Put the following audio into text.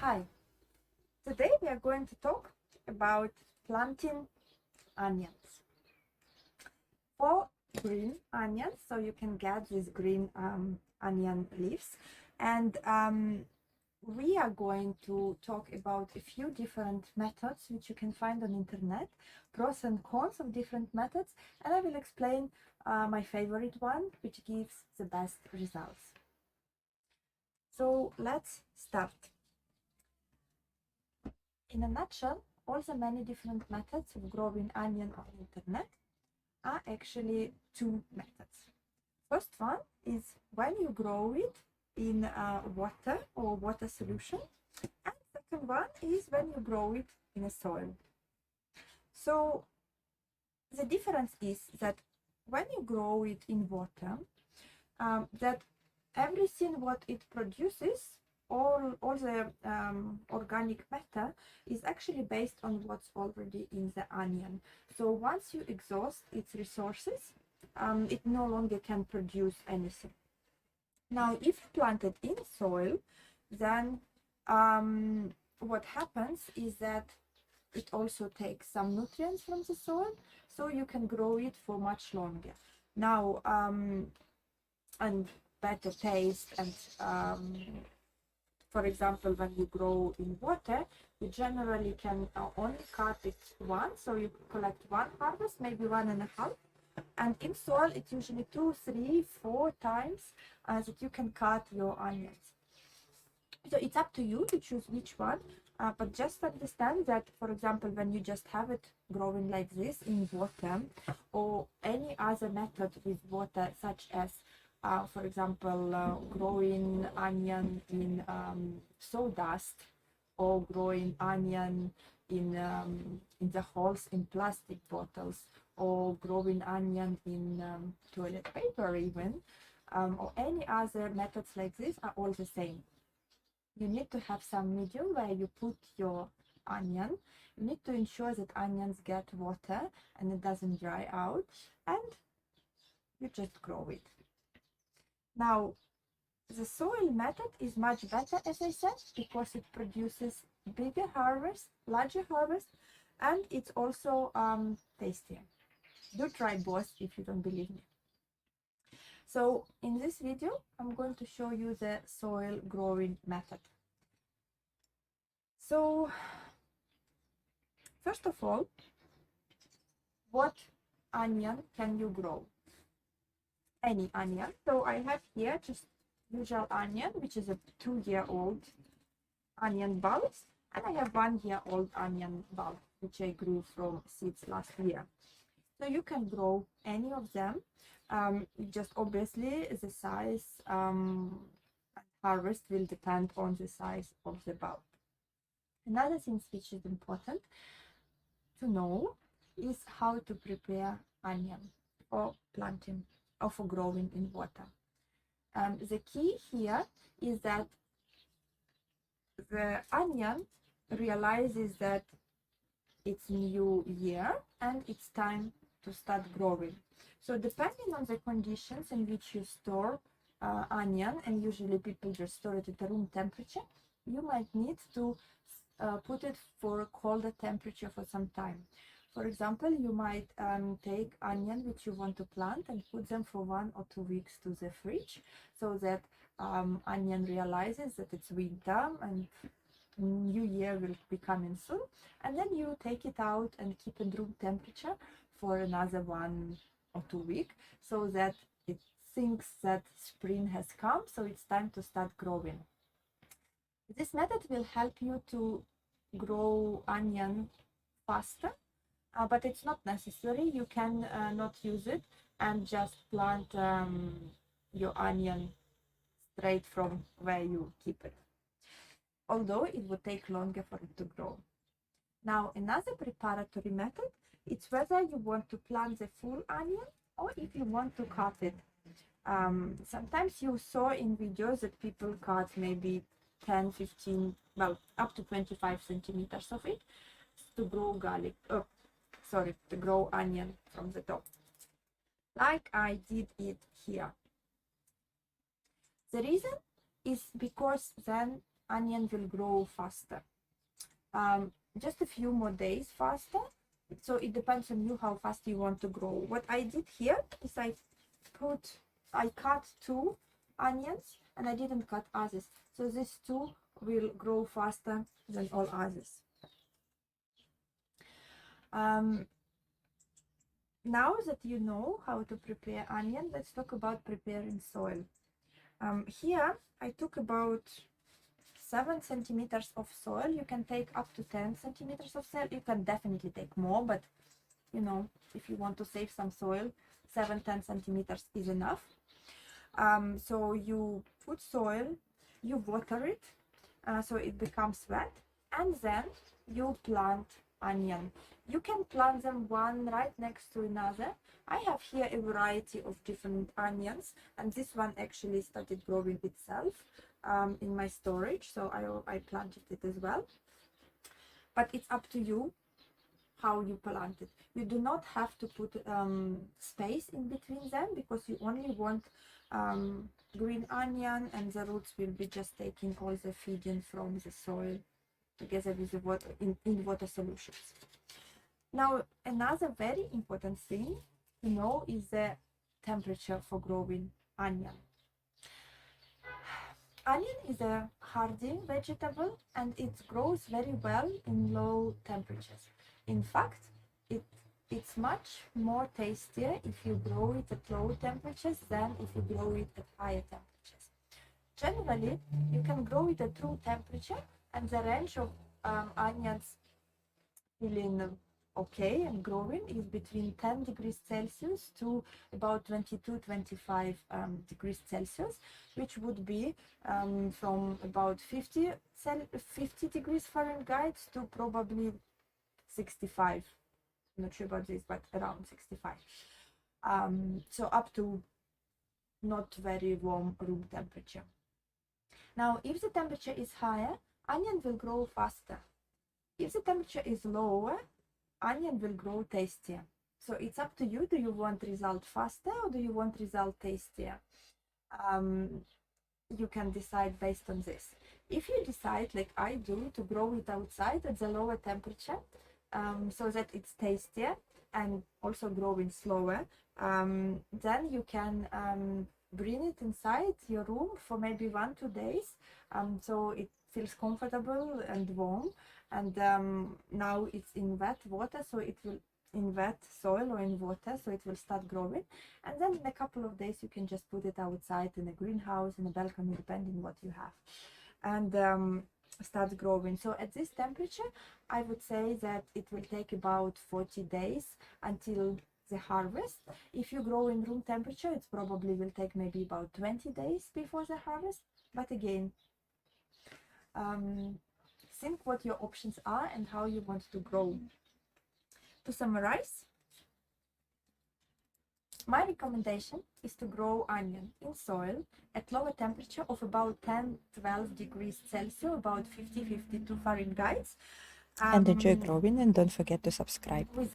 Hi, today we are going to talk about planting onions. For green onions, so you can get these green onion leaves, and we are going to talk about a few different methods which you can find on internet, pros and cons of different methods, and I will explain my favorite one, which gives the best results. So let's start. In a nutshell, all the many different methods of growing onion on internet are actually two methods. First one is when you grow it in water or water solution, and second one is when you grow it in a soil. So the difference is that when you grow it in water, that everything what it produces, all the organic matter is actually based on what's already in the onion. So once you exhaust its resources, it no longer can produce anything. Now, if you plant it in soil, then what happens is that it also takes some nutrients from the soil, so you can grow it for much longer. Now, and better taste, and for example, when you grow in water, you generally can only cut it once, so you collect one harvest, maybe 1.5, and in soil it's usually 2, 3, 4 times that you can cut your onions. So it's up to you to choose which one, but just understand that, for example, when you just have it growing like this in water, or any other method with water, such as for example, growing onion in sawdust, or growing onion in the holes in plastic bottles, or growing onion in toilet paper even, or any other methods like this, are all the same. You need to have some medium where you put your onion. You need to ensure that onions get water and it doesn't dry out, and you just grow it. Now, the soil method is much better, as I said, because it produces bigger harvest, larger harvest, and it's also tastier. Do try both if you don't believe me. So in this video, I'm going to show you the soil growing method. So first of all, what onion can you grow? Any onion. So I have here just usual onion, which is a 2-year-old onion bulbs, and I have 1-year-old onion bulb, which I grew from seeds last year. So you can grow any of them. Just obviously the size and harvest will depend on the size of the bulb. Another thing which is important to know is how to prepare onion for planting or for growing in water. The key here is that the onion realizes that it's new year and it's time to start growing. So depending on the conditions in which you store onion, and usually people just store it at room temperature, you might need to put it for a colder temperature for some time. For example, you might take onion which you want to plant and put them for 1 or 2 weeks to the fridge, so that onion realizes that it's winter and new year will be coming soon, and then you take it out and keep it room temperature for another 1 or 2 weeks, so that it thinks that spring has come, so it's time to start growing. This method will help you to grow onion faster, but it's not necessary. You can not use it and just plant your onion straight from where you keep it, although it would take longer for it to grow. Now, another preparatory method, it's whether you want to plant the full onion or if you want to cut it. Sometimes you saw in videos that people cut maybe 10, 15, well, up to 25 centimeters of it to grow garlic, to grow onion from the top, like I did it here. The reason is because then onion will grow faster. Just a few more days faster. So it depends on you how fast you want to grow. What I did here is I cut 2 onions and I didn't cut others. So these 2 will grow faster than all others. Now that you know how to prepare onion, let's talk about preparing soil. Here I took about 7 centimeters of soil. You can take up to 10 centimeters of soil. You can definitely take more, but you know, if you want to save some soil, 7-10 centimeters is enough. So you put soil, you water it, so it becomes wet, and then you plant onion. You can plant them one right next to another. I have here a variety of different onions, and this one actually started growing itself in my storage, so I planted it as well. But it's up to you how you plant it. You do not have to put space in between them, because you only want green onion, and the roots will be just taking all the feeding from the soil together with the water in water solutions. Now, another very important thing to know is the temperature for growing onion. Onion is a hardy vegetable, and it grows very well in low temperatures. In fact, it's much more tastier if you grow it at low temperatures than if you grow it at higher temperatures. Generally, you can grow it at room temperature, and the range of onions feeling okay and growing is between 10 degrees Celsius to about 22-25 degrees Celsius, which would be from about 50 degrees Fahrenheit to probably 65. I'm not sure about this, but around 65. So up to not very warm room temperature. Now, if the temperature is higher, onion will grow faster. If the temperature is lower, onion will grow tastier. So it's up to you. Do you want result faster or do you want result tastier? You can decide based on this. If you decide, like I do, to grow it outside at the lower temperature, so that it's tastier and also growing slower, then you can bring it inside your room for maybe 1-2 days, so it feels comfortable and warm. And now it's in wet water, so it will in wet soil or in water, so it will start growing. And then in a couple of days you can just put it outside in a greenhouse, in a balcony, depending what you have, and start growing. So at this temperature, I would say that it will take about 40 days until the harvest. If you grow in room temperature, it probably will take maybe about 20 days before the harvest. But again, think what your options are and how you want to grow. To summarize, my recommendation is to grow onion in soil at lower temperature of about 10-12 degrees Celsius, about 50-52 Fahrenheit. And enjoy growing, and don't forget to subscribe. With